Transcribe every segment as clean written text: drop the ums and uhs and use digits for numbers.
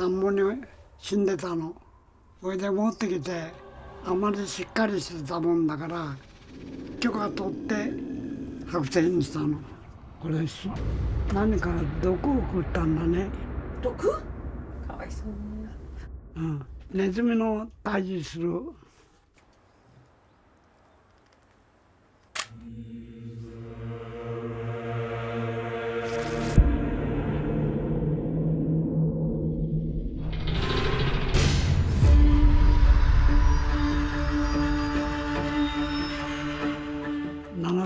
田んぼに死んでたの。それで持ってきて、あまりしっかりしてたもんだから許可取って剥製にしたの。これ何か毒を食ったんだね。毒？かわいそうに。ネズミの退治する。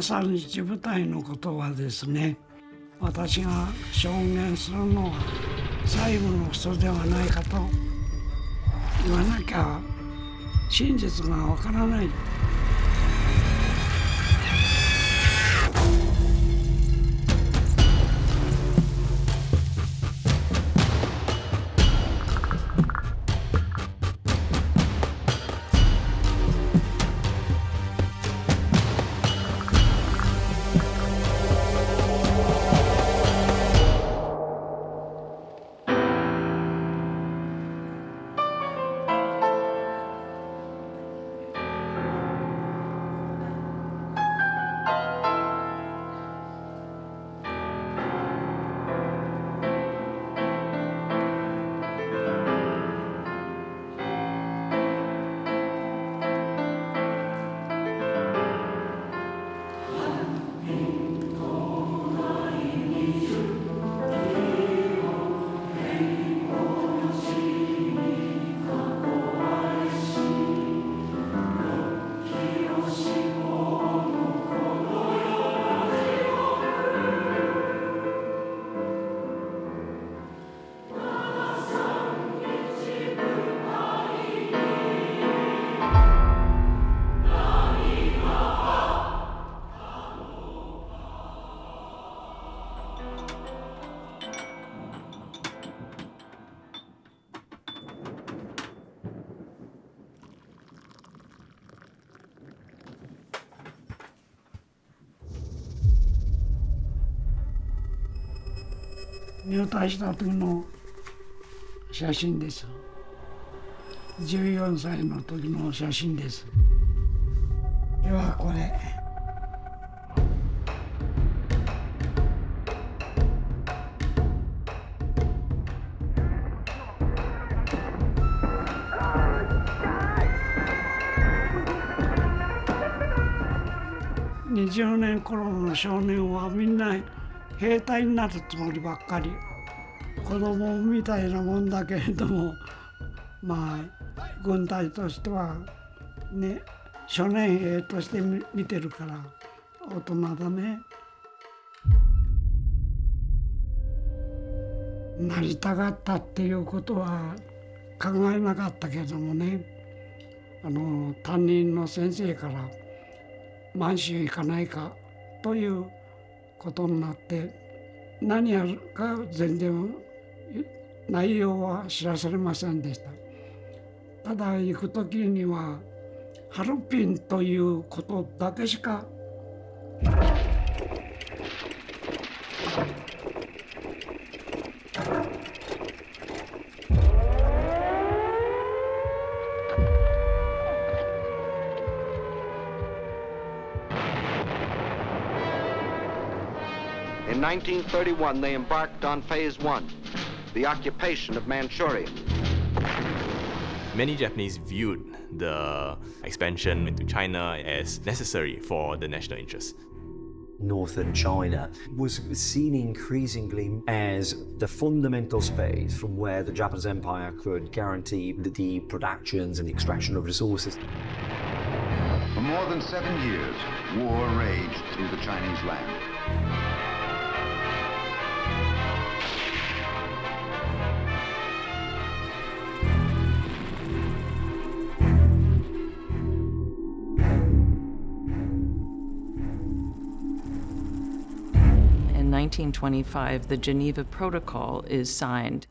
731部隊のことはですね、私が証言するのは最後の人ではないかと言わなきゃ真実がわからない。入隊した時の写真です。14歳の時の写真です。ではこれ。20年頃の少年はみんな兵隊になるつもりばっかり。子供みたいなもんだけれども、まあ軍隊としてはね、少年兵として見てるから大人だね。なりたかったっていうことは考えなかったけどもね、担任の先生から満州行かないかということになって、何やるか全然内容は知らされませんでした。ただ行く時にはハルピンということだけしかIn 1931, they embarked on Phase 1, the occupation of Manchuria. Many Japanese viewed the expansion into China as necessary for the national interest. Northern China was seen increasingly as the fundamental space from where the Japanese Empire could guarantee the productions and the extraction of resources. For more than 7 years, war raged through the Chinese land. In 1925, the Geneva Protocol is signed.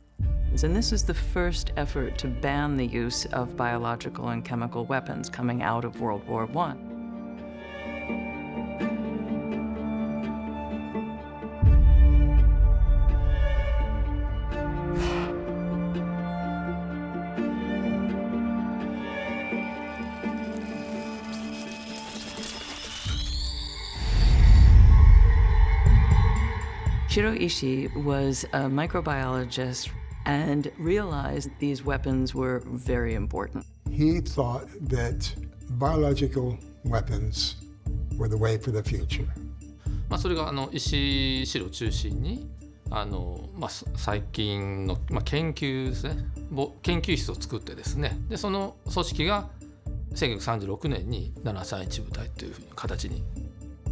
And this is the first effort to ban the use of biological and chemical weapons coming out of World War I. Shiro Ishii was a microbiologist and realized these weapons were very important. He thought that biological weapons were the way for the future. それが石城を中心に最近の、研究ですね、研究室を作ってですね、でその組織が1936年に731部隊というふうに形に。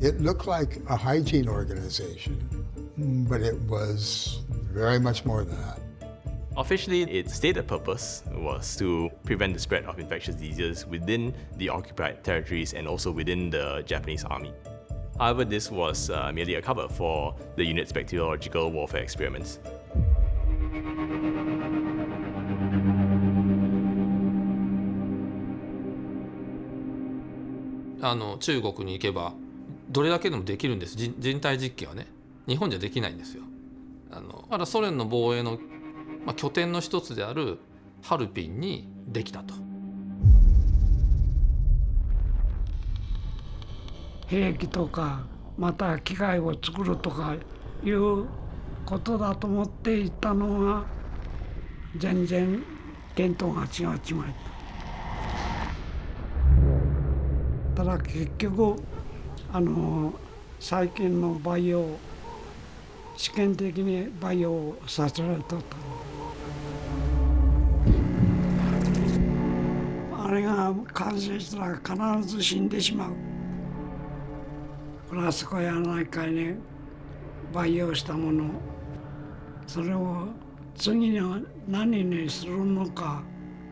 It looked like a hygiene organization, but it was very much more than that. Officially, its stated purpose was to prevent the spread of infectious diseases within the occupied territories and also within the Japanese army. However, this was merely a cover for the unit's bacteriological warfare experiments. 中国に行けばどれだけでもできるんです。人体実験はね、日本じゃできないんですよ。だからソ連の防衛の、拠点の一つであるハルピンにできたと。兵器とかまた機械を作るとかいうことだと思っていたのが全然見当が違うちまい。ただ結局最近の培養試験的に培養させられとった。あれが完成したら必ず死んでしまう。フラスコやないかいに培養したもの、それを次に何にするのか、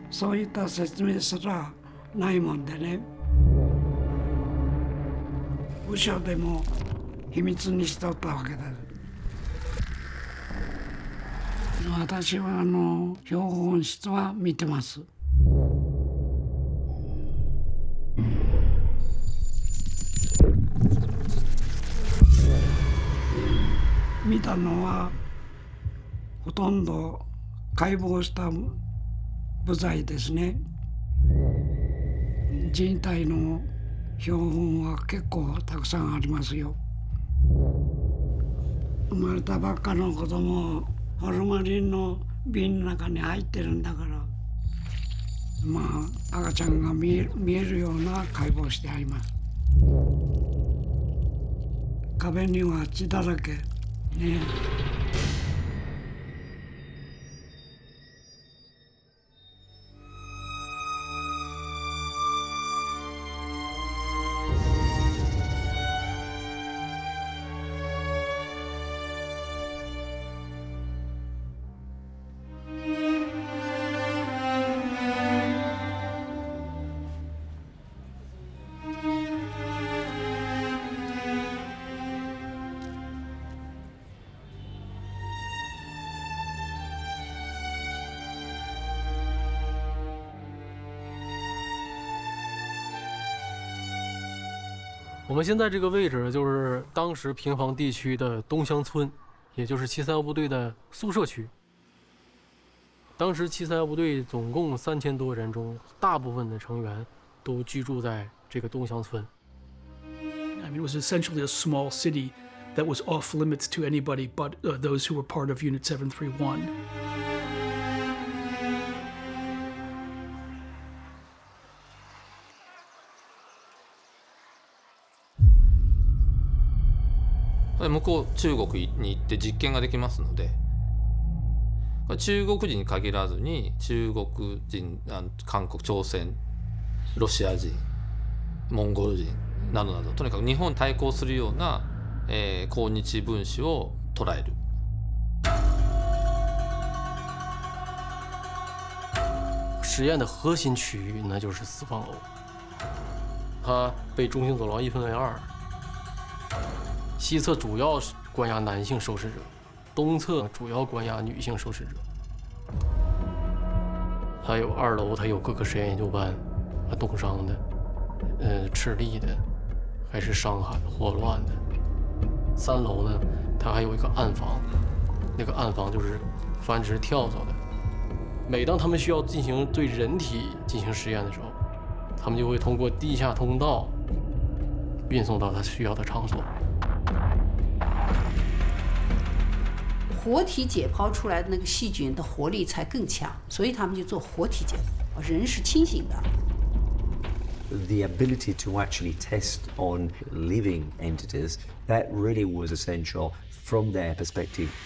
そういった説明すらないもんでね。部署でも秘密にしとったわけだ。私は標本室は見てます。見たのはほとんど解剖した部材ですね。人体の標本は結構たくさんありますよ。生まれたばっかの子供ホルマリンの瓶の中に入ってるんだから、赤ちゃんが見えるような解剖してあります。壁には血だらけね。我们现在这个位置就是当时平房地区的东乡村，也就是731部队的宿舍区。当时731部队总共3000多人中，大部分的成员都居住在这个东乡村。I mean, it was essentially a small city that was off limits to anybody but those who were part of Unit 731. 向こう中国に行って実験ができますので、中国人に限らずに中国人、韓国、朝鮮、ロシア人、モンゴル人などなど、とにかく日本に対抗するような、抗日分子を捉える。实验的核心区域那就是四方楼，它被中心走廊一分为二。西侧主要关押男性受试者，东侧主要关押女性受试者。还有2楼，它有各个实验研究班，冻伤的，赤痢的，还是伤寒霍乱的。3楼呢，它还有一个暗房，那个暗房就是繁殖跳蚤的。每当他们需要进行对人体进行实验的时候，他们就会通过地下通道运送到他需要的场所。活体解剖出来的那个细菌的活力才更强，所以他们就做活体解剖，人是清醒的。The ability to actually test on living entities, that really was essential from their perspective. "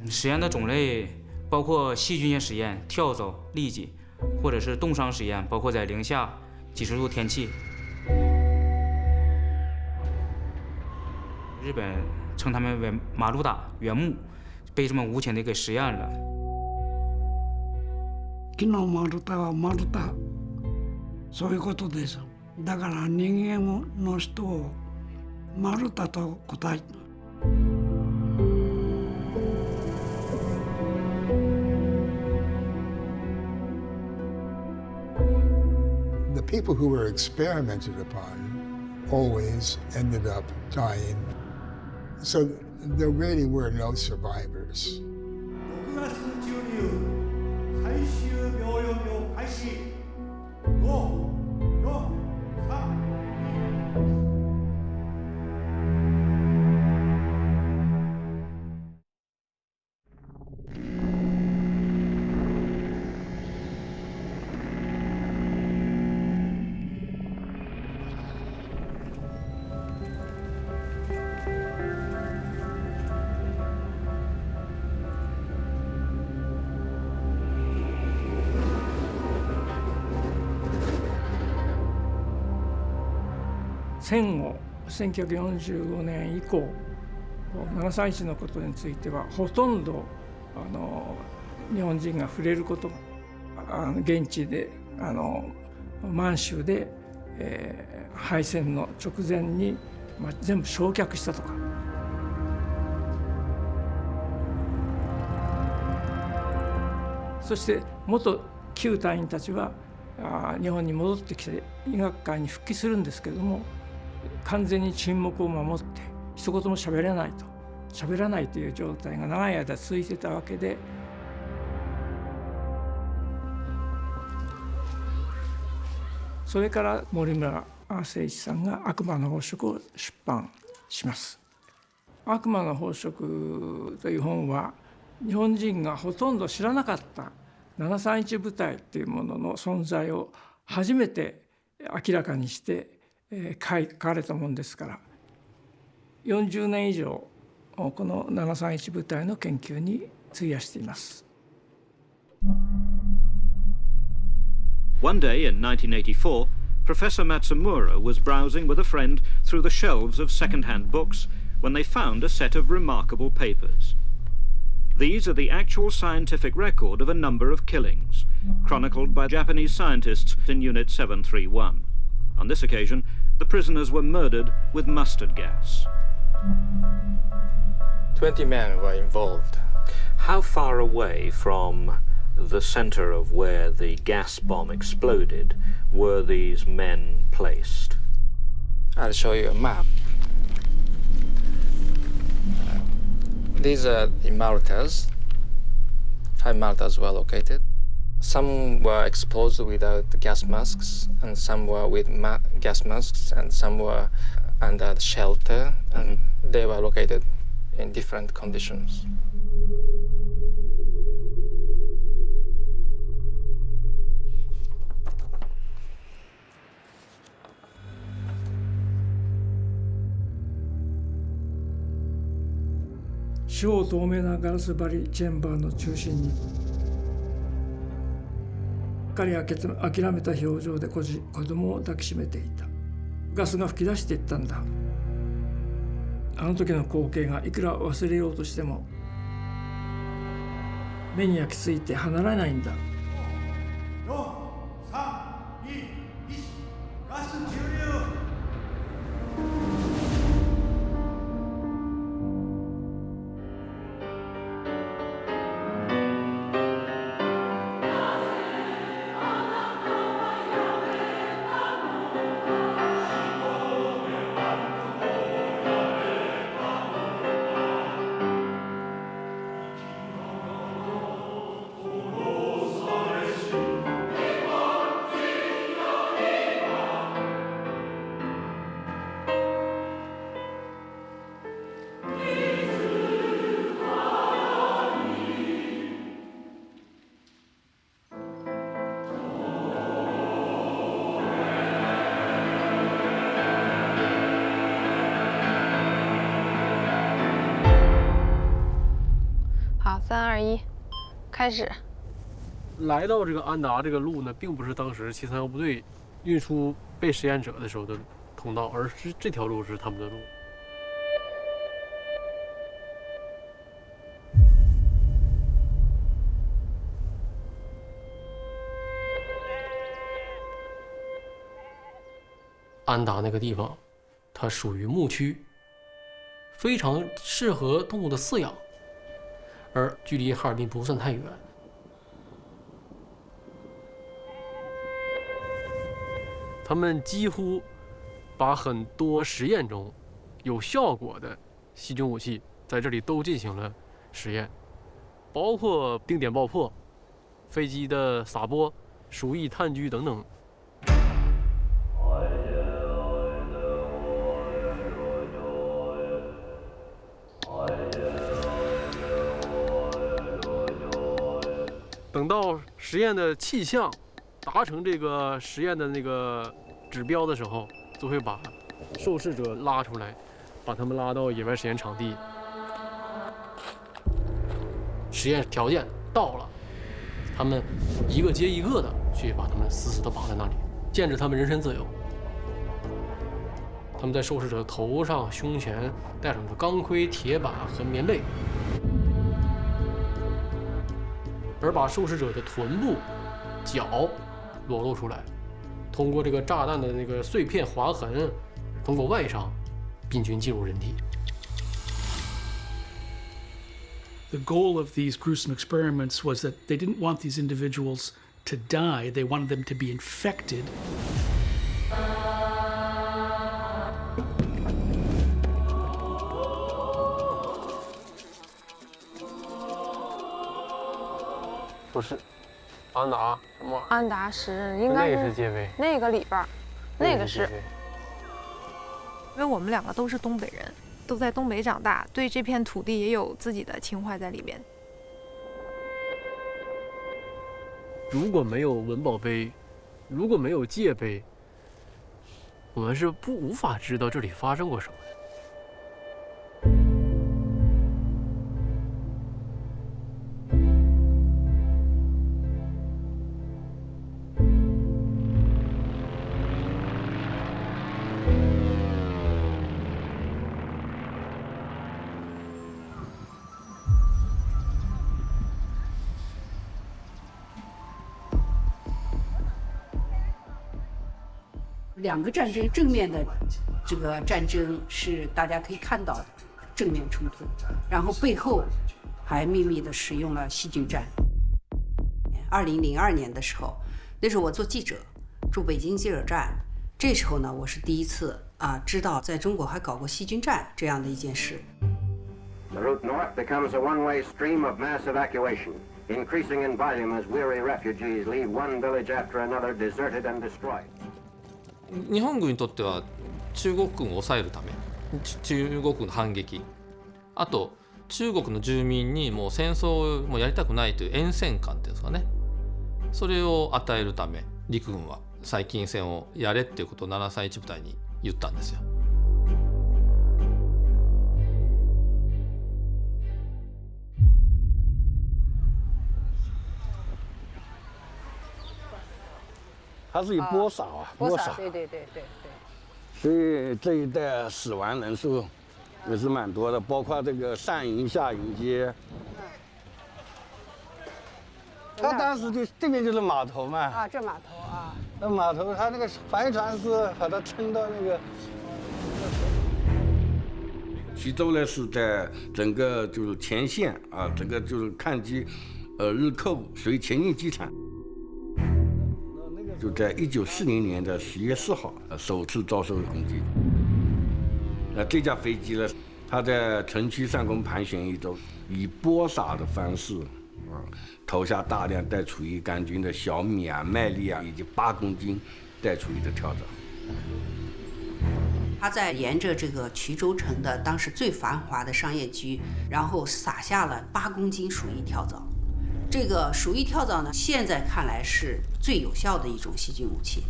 实验的种类包括细菌性实验、跳蚤、痢疾，或者是冻伤实验，包括在零下几十度天气。日本称他们为马鲁达原木，被这么无情的给实验了。木の丸太は丸太、そういうことです。だから人間の人を丸太と答え。The people who were experimented upon always ended up dying. So there really were no survivors.戦後1945年以降731のことについてはほとんど日本人が触れることが現地で満州で、敗戦の直前に、全部焼却したとか。そして元旧隊員たちは日本に戻ってきて医学界に復帰するんですけれども、完全に沈黙を守って一言も喋らないという状態が長い間続いてたわけで、それから森村誠一さんが「悪魔の飽食」を出版します。悪魔の飽食という本は日本人がほとんど知らなかった731部隊というものの存在を初めて明らかにして書かれたものですから、40年以上この731部隊の研究に費やしています。One day in 1984, Professor Matsumura was browsing with a friend through the shelves of second-hand books when they found a set of remarkable papers. These are the actual scientific record of a number of killings, chronicled by Japanese scientists in Unit 731. On this occasion, the prisoners were murdered with mustard gas. 20 men were involved. How far away from the center of where the gas bomb exploded were these men placed? I'll show you a map. These are the Maltas. 5 Maltas were located. Some were exposed without gas masks, and some were with gas masks, and some were under the shelter, and they were located in different conditions.「四方透明なガラス張りチェンバーの中心に彼は諦めた表情で子供を抱きしめていた。ガスが噴き出していったんだ。あの時の光景がいくら忘れようとしても目に焼き付いて離れないんだ。4、3、2、1、ガス注入。3、2、1，开始。来到这个安达这个路呢，并不是当时731部队运输被实验者的时候的通道，而是这条路是他们的路。安达那个地方，它属于牧区，非常适合动物的饲养，而距离哈尔滨不算太远。他们几乎把很多实验中有效果的细菌武器在这里都进行了实验，包括定点爆破、飞机的撒播、鼠疫炭疽等等。等到实验的气象达成这个实验的那个指标的时候，就会把受试者拉出来，把他们拉到野外实验场地。实验条件到了，他们一个接一个的去把他们死死地绑在那里，限制他们人身自由。他们在受试者头上、胸前戴上的钢盔、铁板和棉被，而把受试者的臀部、脚裸露出来，通过这个炸弹的那个碎片划痕，通过外伤，病菌进入人体。The goal of these gruesome experiments was that they didn't want these individuals to die, they wanted them to be infected. 不是，安达什么？安达10应该那个是界碑，那个里边，那个是。因为我们两个都是东北人，都在东北长大，对这片土地也有自己的情怀在里面。如果没有文保碑，如果没有界碑，我们是无法知道这里发生过什么的。两个战争正面的这个战争是大家可以看到的正面冲突，然后背后还秘密的使用了细菌战。2002年的时候，那时候我做记者，驻北京记者站，这时候呢，我是第一次知道在中国还搞过细菌战这样的一件事。The route north becomes a one-way stream of mass evacuation, increasing in volume as weary refugees leave one village after another deserted and destroyed. 日本軍にとっては中国軍を抑えるため、中国軍の反撃、あと中国の住民にもう戦争をもうやりたくないという厭戦感っていうんですかね、それを与えるため陸軍は細菌戦をやれっていうことを731部隊に言ったんですよ。它是以播撒播撒，对。所以这一带死亡人数也是蛮多的，包括这个上营、下营街。他当时就这边就是码头嘛。这码头啊。那码头，他那个帆船是把它撑到那个。徐州呢是在整个就是前线整个就是抗击日寇，属于前进机场。就在1940年的10月4号，首次遭受攻击。这架飞机呢，它在城区上空盘旋一周，以播撒的方式，投下大量带厨余杆菌的小米麦粒以及8公斤带厨余的跳蚤。他在沿着这个衢州城的当时最繁华的商业区，然后撒下了8公斤鼠疫跳蚤。这个鼠疫跳蚤呢，现在看来是最有效的一种细菌武器。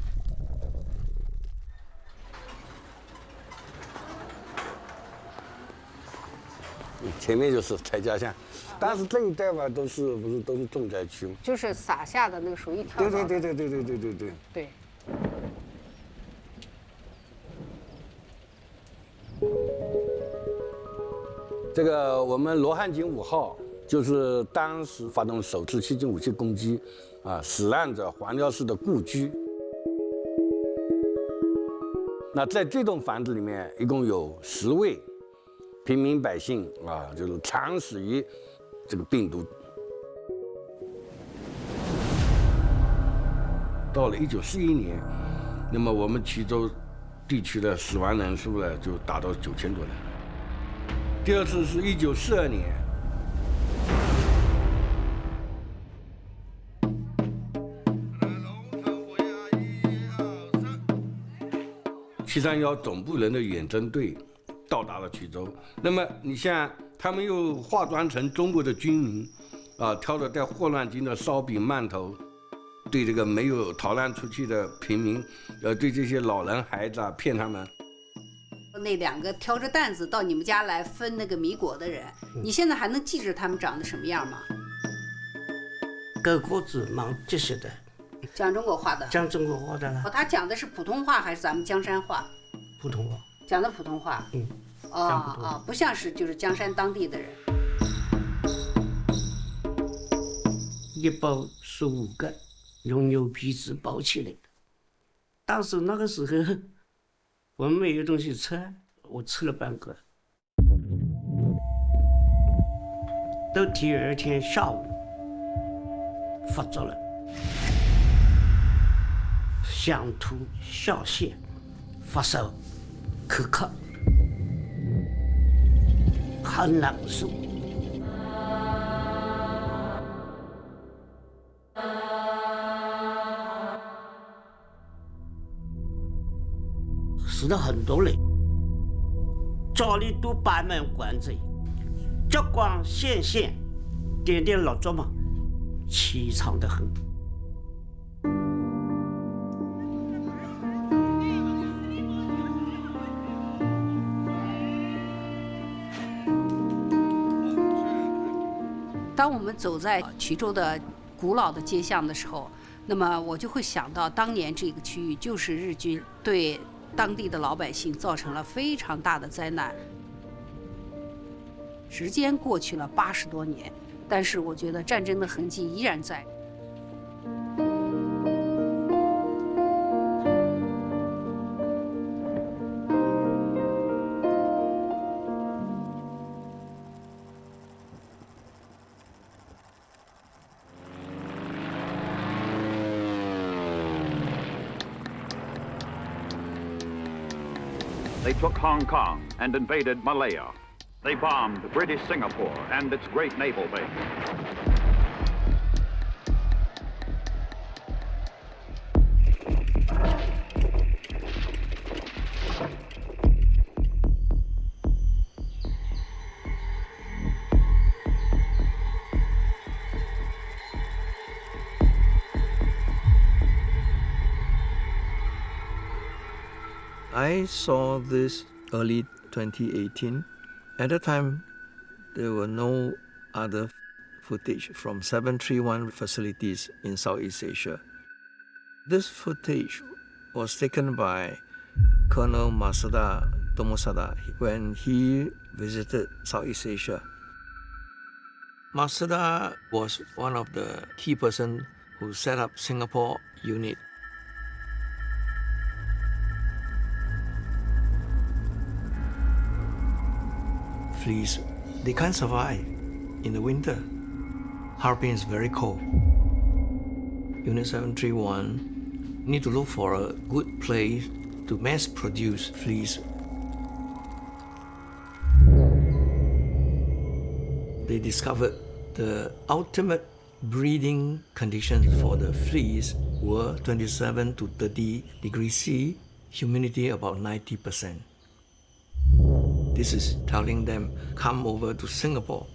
前面就是蔡家巷，当时这一带吧都是重灾区嘛。就是撒下的那个鼠疫跳蚤。对。这个我们罗汉锦5号就是当时发动首次细菌武器攻击，死难者黄教士的故居。那在这栋房子里面，一共有10位平民百姓就是惨死于这个病毒。到了1941年，那么我们衢州地区的死亡人数呢，就达到9000多人。第二次是1942年，731总部人的远征队到达了衢州。那么你像他们又化妆成中国的军民，挑着带霍乱菌的烧饼馒头，对这个没有逃难出去的平民，对这些老人孩子骗他们。那2个挑着担子到你们家来分那个米果的人，你现在还能记着他们长得什么样吗？高个子，蛮结实的。讲中国话的。讲中国话的了。他讲的是普通话还是咱们江山话？普通话。讲的普通话。不像是就是江山当地的人。一包15个，用牛皮纸包起来的。当时那个时候。我们没有东西吃，我吃了半个。到第2天下午发作了，想吐、下泻、发烧、口渴，很难受。死了很多人，家里都把门关着，烛光显现，点点蜡烛嘛，凄惨得很。当我们走在衢州的古老的街巷的时候，那么我就会想到，当年这个区域就是日军对当地的老百姓造成了非常大的灾难。时间过去了80多年，但是我觉得战争的痕迹依然在。They took Hong Kong and invaded Malaya. They bombed British Singapore and its great naval base. I saw this early 2018. At the time, there were no other footage from 731 facilities in Southeast Asia. This footage was taken by Colonel Masada Tomosada when he visited Southeast Asia. Masada was one of the key persons who set up Singapore unit. Fleas, they can't survive in the winter. Harbin is very cold. Unit 731 need to look for a good place to mass produce fleas. They discovered the ultimate breeding conditions for the fleas were 27 to 30 degrees C, humidity about 90%. This is telling them, come over to Singapore.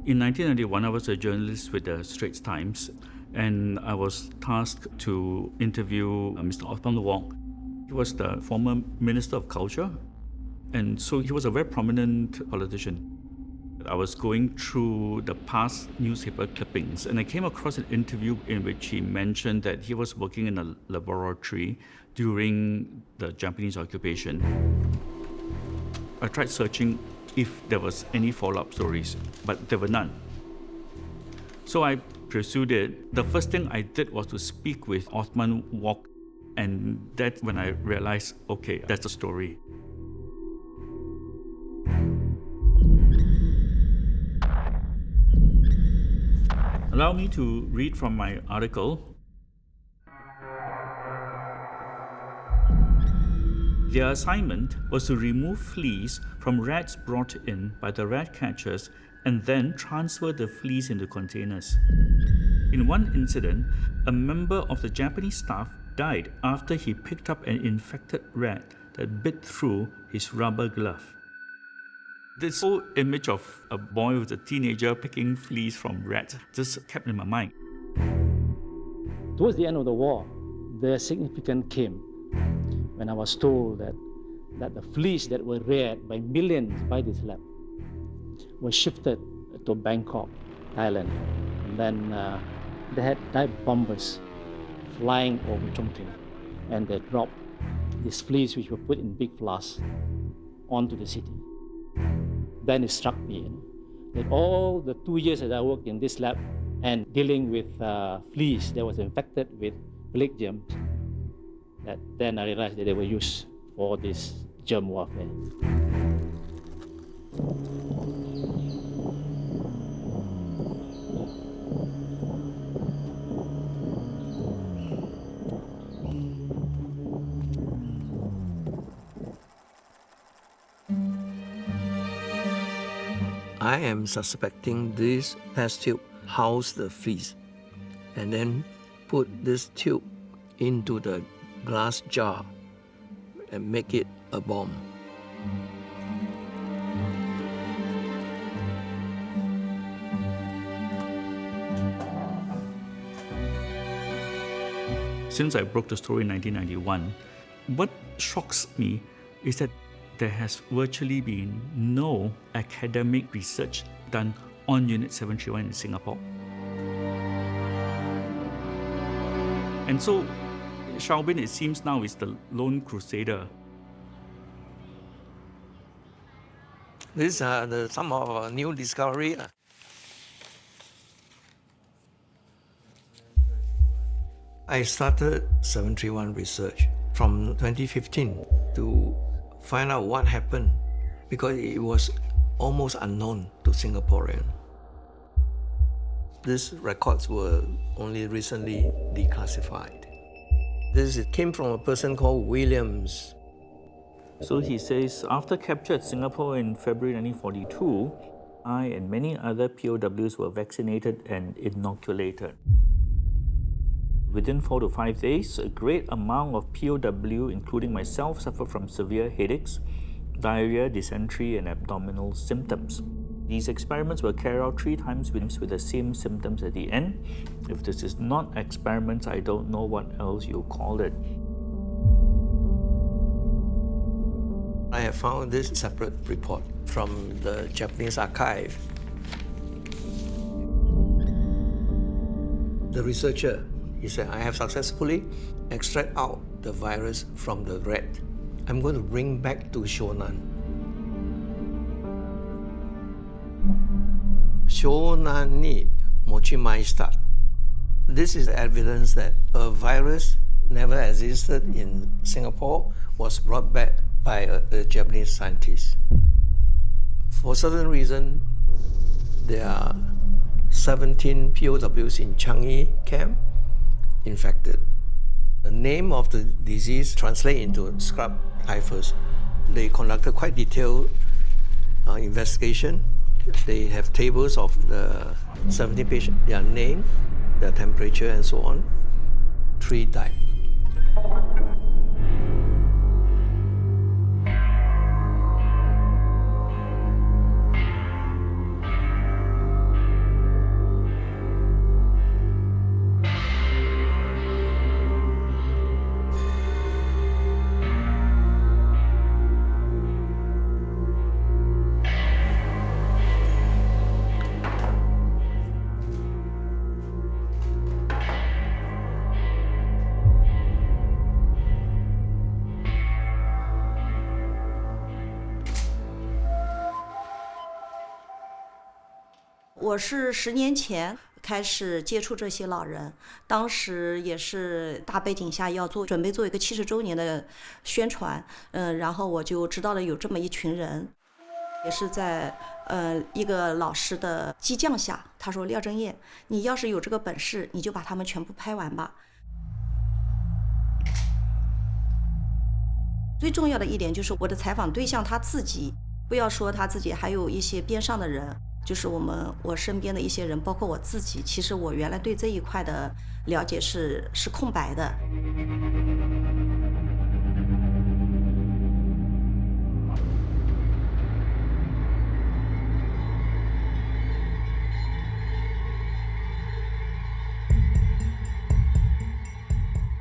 In 1991, I was a journalist with the Straits Times, and I was tasked to interview Mr. Othman Wok. He was the former Minister of Culture, and so he was a very prominent politician. I was going through the past newspaper clippings, and I came across an interview in which he mentioned that he was working in a laboratory during the Japanese occupation. I tried searching if there was any follow-up stories, but there were none. So I pursued it. The first thing I did was to speak with Othman Wok, and that's when I realized, okay, that's the story. Allow me to read from my article. Their assignment was to remove fleas from rats brought in by the rat catchers and then transfer the fleas into containers. In one incident, a member of the Japanese staff died after he picked up an infected rat that bit through his rubber glove. This whole image of a boy who's a teenager picking fleas from rats just kept in my mind. Towards the end of the war, the significance came when I was told that the fleas that were reared by millions by this lab were shifted to Bangkok, Thailand. And then they had dive bombers flying over Chongqing, and they dropped these fleas, which were put in big flasks, onto the city. Then it struck me that all the 2 years that I worked in this lab and dealing with fleas that was infected with plague germs, that then I realized that they were used for this germ warfare. I am suspecting this test tube housed the fleas, and then put this tube into the glass jar and make it a bomb. Since I broke the story in 1991, what shocks me is that there has virtually been no academic research done on Unit 731 in Singapore. And so, Shao Bin, it seems now, is the lone crusader. These are some of our new discovery. I started 731 research from 2015 to find out what happened, because it was almost unknown to Singaporeans. These records were only recently declassified. This came from a person called Williams. So he says, after capture at Singapore in February 1942, I and many other POWs were vaccinated and inoculated. Within 4 to 5 days, a great amount of POW, including myself, suffered from severe headaches, diarrhea, dysentery, and abdominal symptoms. These experiments were carried out 3 times with the same symptoms at the end. If this is not experiments, I don't know what else you call it. I have found this separate report from the Japanese archive. The researcher, he said, I have successfully extracted out the virus from the rat. I'm going to bring back to Shonan. Shonan ni mochimaita. This is evidence that a virus never existed in Singapore, was brought back by a Japanese scientist. For certain reason, there are 17 POWs in Changi camp infected. The name of the disease translates into scrub typhus. They conducted quite detailed investigation. They have tables of the 17 patients, their name, their temperature, and so on. 3 died. 我是10年前开始接触这些老人，当时也是大背景下要准备做一个70周年的宣传，然后我就知道了有这么一群人，也是在一个老师的激将下，他说廖正业，你要是有这个本事，你就把他们全部拍完吧。最重要的一点就是我的采访对象他自己，不要说他自己，还有一些边上的人，就是我身边的一些人，包括我自己，其实我原来对这一块的了解是空白的。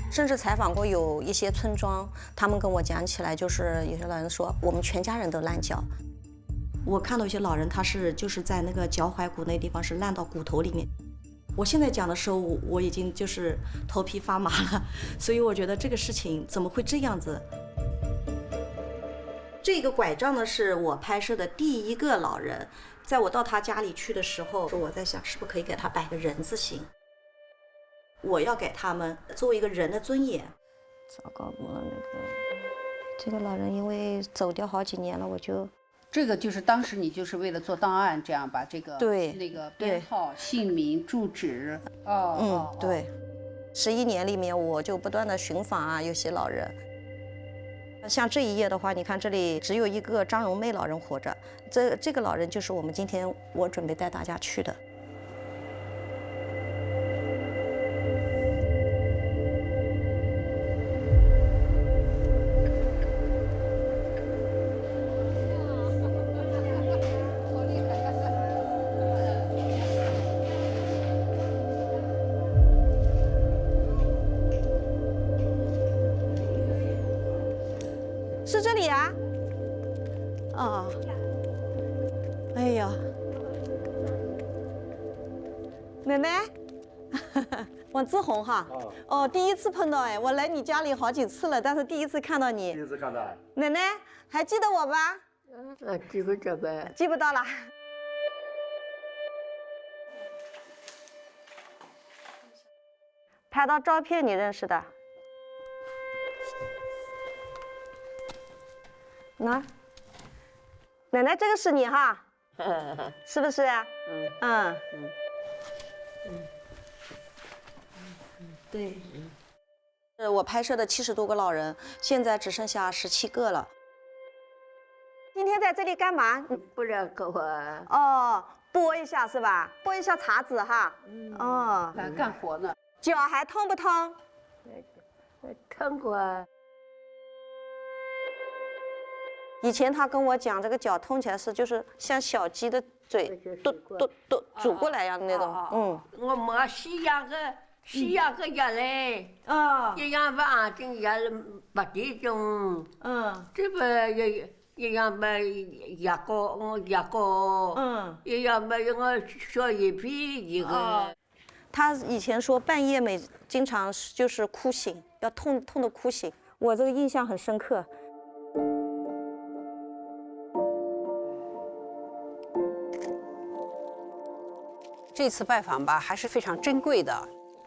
甚至采访过有一些村庄，他们跟我讲起来，就是有些老人说我们全家人都烂脚。我看到一些老人，他就是在那个脚踝骨那地方是烂到骨头里面。我现在讲的时候，我已经就是头皮发麻了，所以我觉得这个事情怎么会这样子？这个拐杖呢，是我拍摄的第一个老人，在我到他家里去的时候，我在想是不是可以给他摆个人字形。我要给他们作为一个人的尊严。糟糕，这个老人因为走掉好几年了，我就这个就是当时你就是为了做档案，这样把这个那个编号、姓名、住址。对，11年里面我就不断的寻访啊，有些老人。像这一页的话，你看这里只有一个张荣妹老人活着，这个老人就是我们今天我准备带大家去的。是这里啊？啊！哎呀，奶奶，王志红哈。哦，第一次碰到哎，我来你家里好几次了，但是第一次看到你。第一次看到。奶奶还记得我吧？记不着呗。记不到了。拍到照片你认识的？那，奶奶，这个是你哈，是不是？对。我拍摄的70多个老人，现在只剩下17个了。今天在这里干嘛？不了个话。哦，拨一下是吧？拨一下茶籽哈。哦。干活呢。脚还痛不痛？痛过啊。以前他跟我讲，这个脚痛起来是就是像小鸡的嘴都煮过来一样的那种。我没西洋个药嘞。一样把眼睛压了不这种。这不一样把牙膏，一样把我小叶皮一个。他以前说半夜经常就是哭醒，要痛的哭醒，我这个印象很深刻。这次拜访吧，还是非常珍贵的。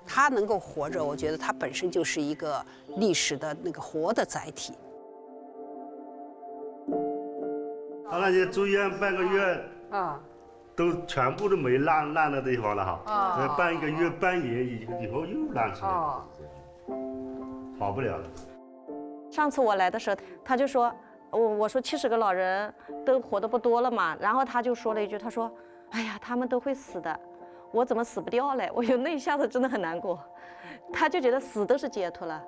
他能够活着，我觉得他本身就是一个历史的那个活的载体。他那些住院半个月都全部都没烂的地方了哈。半个月半年以后又烂出来了，好不了了。上次我来的时候，他就说，我说70个老人都活得不多了嘛，然后他就说了一句，他说，哎呀，他们都会死的。我怎么死不掉嘞？我有那一下子真的很难过，他就觉得死都是解脱了。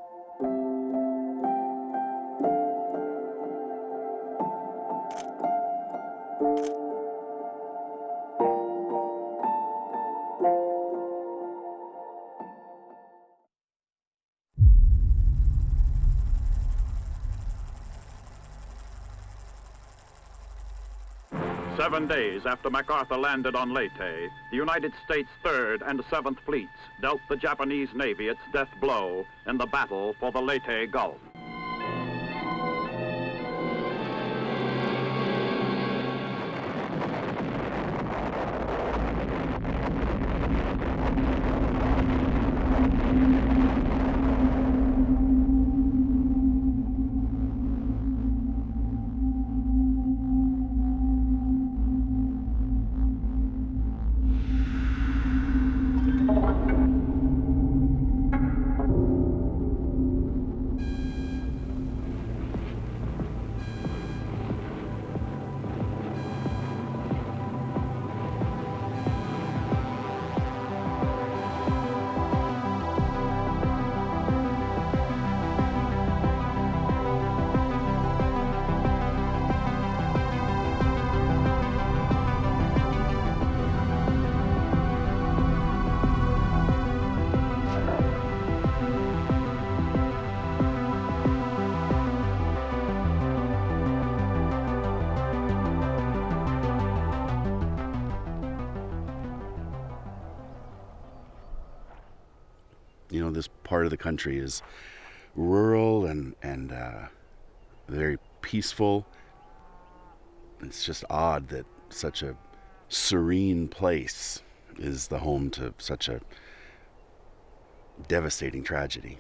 7 days after MacArthur landed on Leyte, the United States 3rd and 7th Fleets dealt the Japanese Navy its death blow in the battle for the Leyte Gulf. part of the country is rural and very peaceful. It's just odd that such a serene place is the home to such a devastating tragedy.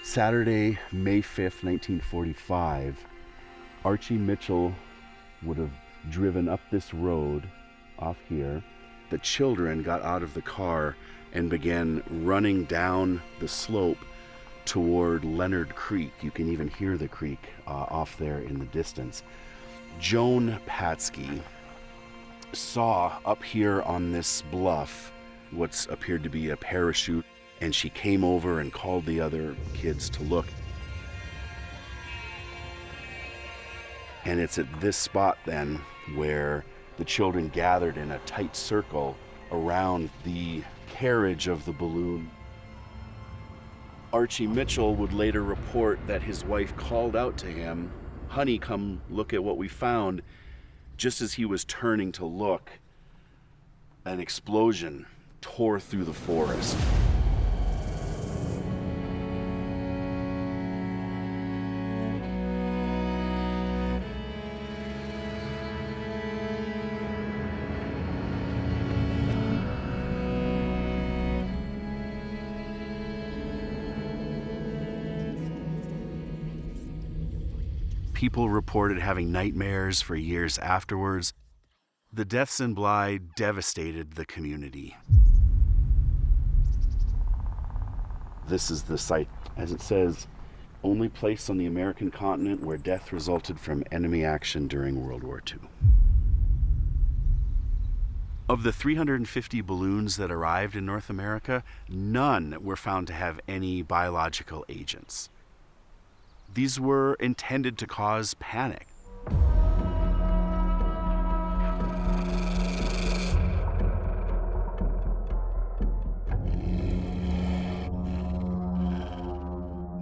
Saturday, May 5th, 1945, Archie Mitchell would have driven up this road off here. The children got out of the car and began running down the slope toward Leonard Creek. You can even hear the creek off there in the distance. Joan Patsky saw up here on this bluff what appeared to be a parachute, and she came over and called the other kids to look. And it's at this spot then where the children gathered in a tight circle around the carriage of the balloon. Archie Mitchell would later report that his wife called out to him, "Honey, come look at what we found." Just as he was turning to look, an explosion tore through the forest. People reported having nightmares for years afterwards. The deaths in Bly devastated the community. This is the site, as it says, only place on the American continent where death resulted from enemy action during World War II. Of the 350 balloons that arrived in North America, none were found to have any biological agents. These were intended to cause panic.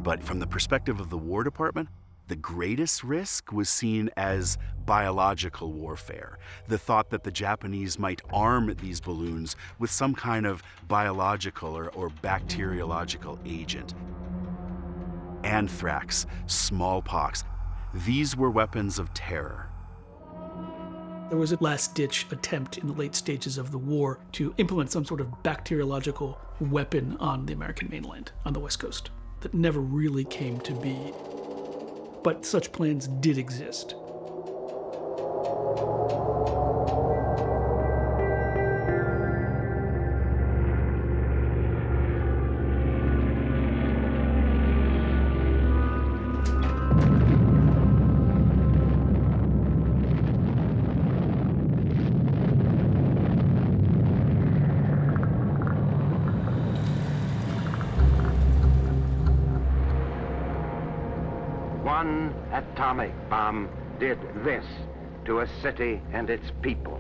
But from the perspective of the War Department, the greatest risk was seen as biological warfare. The thought that the Japanese might arm these balloons with some kind of biological or bacteriological agent. Anthrax, smallpox, these were weapons of terror. There was a last-ditch attempt in the late stages of the war to implement some sort of bacteriological weapon on the American mainland, on the West Coast, that never really came to be. But such plans did exist. One atomic bomb did this to a city and its people.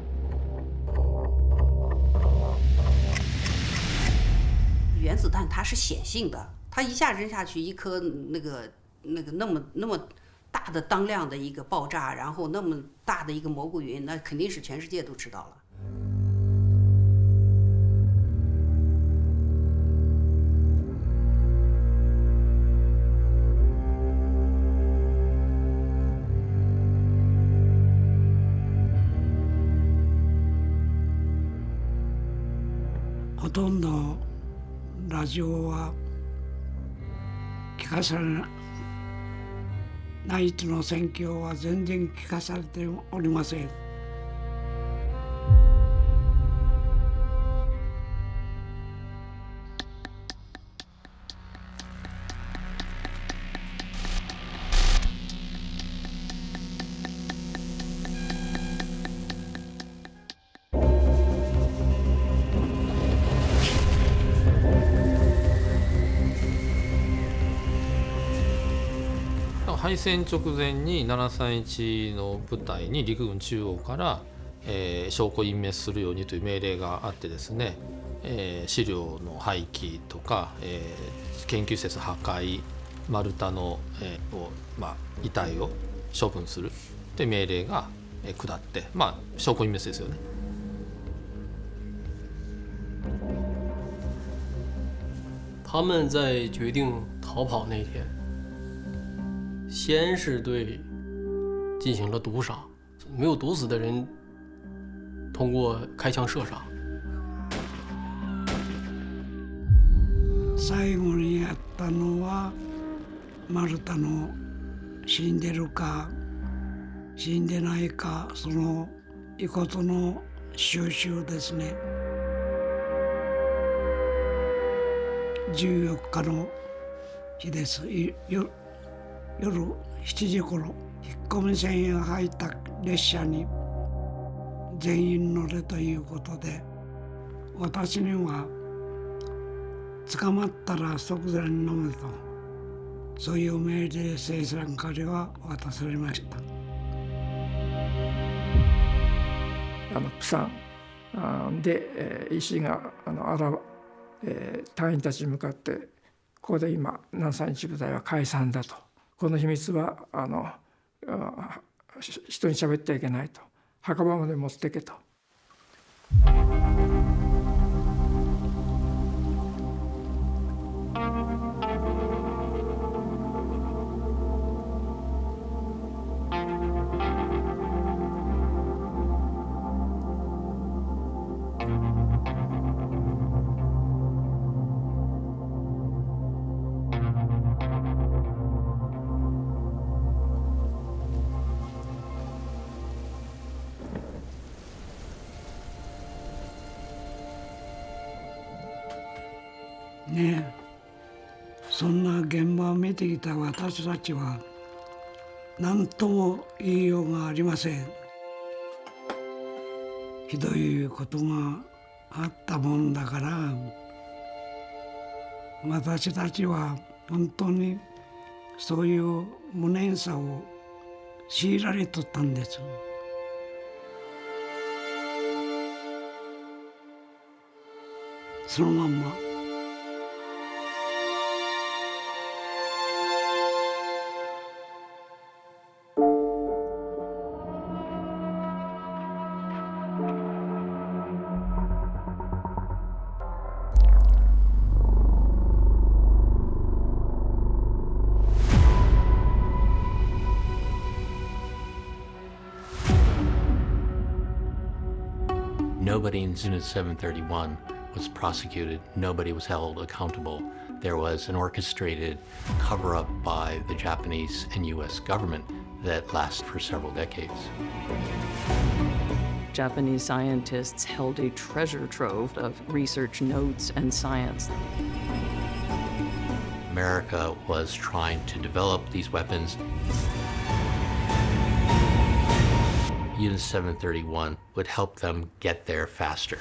原子弹它是显性的，它一下扔下去一颗那么大的当量的一个爆炸，然后那么大的一个蘑菇云，那肯定是全世界都知道了。ほとんどラジオは聞かされないとの戦況は全然聞かされておりません。敗戦直前に731の部隊に陸軍中央から証拠隠滅するようにという命令があってですね、資料の廃棄とか、研究施設破壊、丸太の、遺体を処分するという命令が下って、証拠隠滅ですよね。他们在决定逃跑那天，先是对进行了毒杀，没有毒死的人通过开枪射杀。最後にやったのは丸太の死んでるか死んでないか、その遺骨の収集ですね。14日の日です。夜7時頃、引っ込み線が入った列車に全員乗れということで、私には捕まったら即座に飲めと、そういう命令生産からは渡されました。プサンで医師が隊員たちに向かって、ここで今南山一部隊は解散だと、この秘密は人に喋ってはいけないと、墓場まで持ってけと。ねえ、そんな現場を見てきた私たちは何とも言いようがありません。ひどいことがあったもんだから、私たちは本当にそういう無念さを強いられとったんです。そのまんま。Nobody in Unit 731 was prosecuted. Nobody was held accountable. There was an orchestrated cover-up by the Japanese and US government that lasted for several decades. Japanese scientists held a treasure trove of research notes and science. America was trying to develop these weapons. Unit 731 would help them get there faster.